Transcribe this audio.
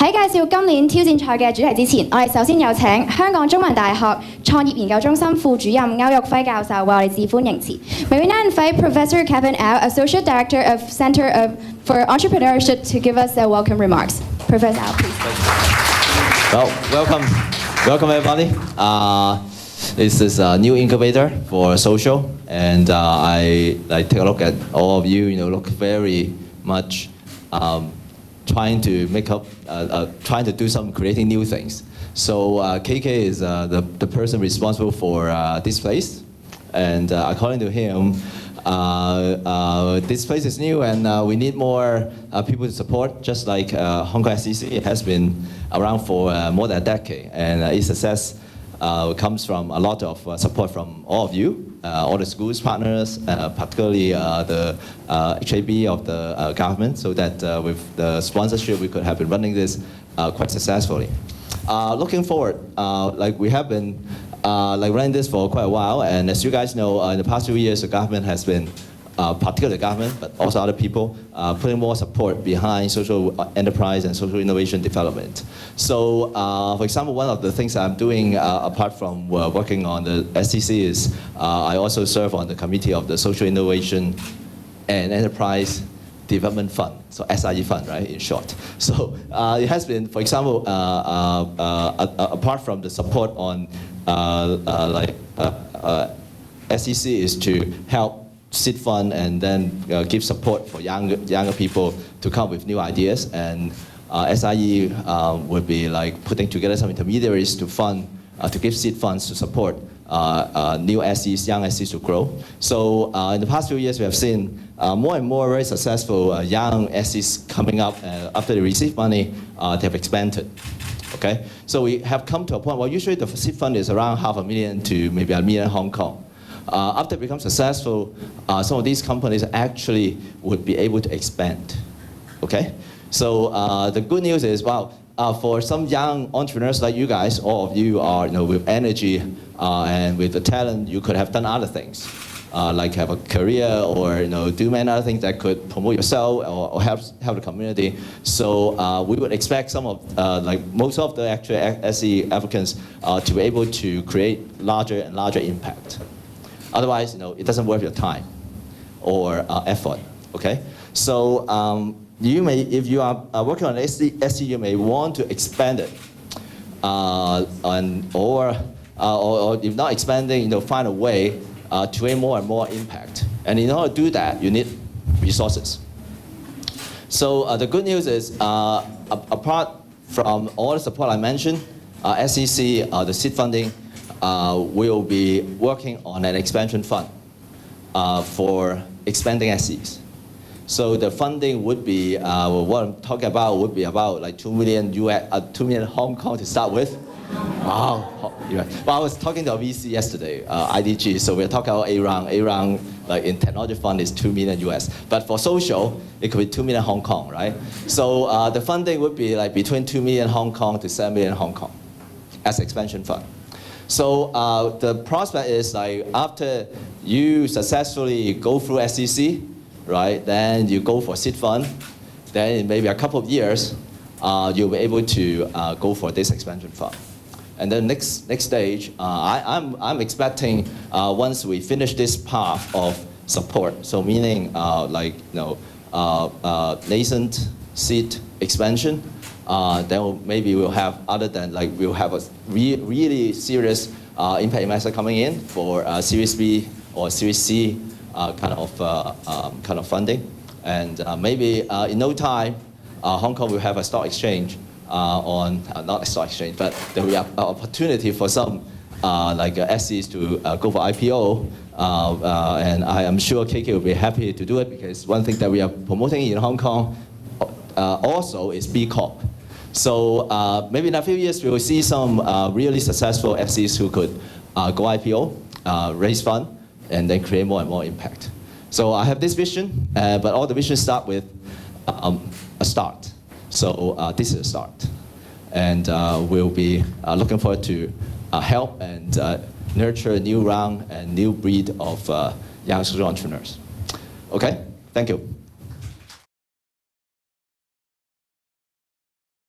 喺介紹今年挑戰賽嘅主題之前，我哋首先有請香港中文大學創業研究中心副主任歐玉輝教授為我哋致歡迎詞。May we now invite Professor Kevin Au, Associate Director of Center for Entrepreneurship, to give us their welcome remarks. Professor Au, please. Well, welcome everybody. This is a new incubator for social, and I take a look at all of you. Look very much trying to make up, trying to do some creating new things. So KK is the person responsible for this place, and according to him, this place is new, and we need more people to support. Just like HKSEC, it has been around for more than a decade, and its success comes from a lot of support from all of you, all the schools partners, particularly the HAB of the government, so that with the sponsorship we could have been running this quite successfully. Looking forward, like we have been running this for quite a while, and as you guys know, in the past few years the government has been, particularly the government, but also other people, putting more support behind social enterprise and social innovation development. So, for example, one of the things I'm doing apart from working on the SEC is I also serve on the committee of the Social Innovation and Enterprise Development Fund, so SIE Fund, right, in short. So it has been, for example, apart from the support on SEC is to help seed fund and then give support for younger people to come up with new ideas, and SIE would be like putting together some intermediaries to fund, to give seed funds to support new SEs, young SEs to grow. So in the past few years we have seen more and more very successful young SEs coming up, after they receive money, they have expanded. Okay, so we have come to a point where usually the seed fund is around $500,000 to maybe $1 million Hong Kong. After it becomes successful, some of these companies actually would be able to expand. Okay, so the good news is, well, for some young entrepreneurs like you guys, all of you are, with energy and with the talent, you could have done other things, like have a career or do many other things that could promote yourself or help the community. So we would expect some of, like most of the actual SE applicants to be able to create larger and larger impact. Otherwise, it doesn't worth your time or effort. Okay, so you may, if you are working on SE, you may want to expand it, or if not expanding, find a way to create more and more impact. And in order to do that, you need resources. So the good news is, apart from all the support I mentioned, SEC, the seed funding, will be working on an expansion fund for expanding SEs. So the funding would be, what I'm talking about would be about like $2 million Hong Kong to start with. Wow. Well, I was talking to a VC yesterday, IDG, so we're talking about A round, like in technology fund is $2 million US. But for social, it could be $2 million Hong Kong, right? So the funding would be like between $2 million Hong Kong to $7 million Hong Kong as expansion fund. So the prospect is like after you successfully go through SEC, right, then you go for seed fund, then in maybe a couple of years, you'll be able to go for this expansion fund. And then next stage, I'm expecting once we finish this path of support, so meaning nascent seed expansion, then maybe we'll have, other than we'll have a really serious impact investor coming in for Series B or Series C kind of funding, and maybe in no time, Hong Kong will have a stock exchange not a stock exchange, but there will be an opportunity for some SEs to go for IPO, and I am sure KK will be happy to do it, because one thing that we are promoting in Hong Kong also is B Corp. So maybe in a few years we will see some really successful FCs who could go IPO, raise fund, and then create more and more impact. So I have this vision, but all the visions start with a start. So this is a start, and we'll be looking forward to help and nurture a new round and new breed of young social entrepreneurs. Okay, thank you.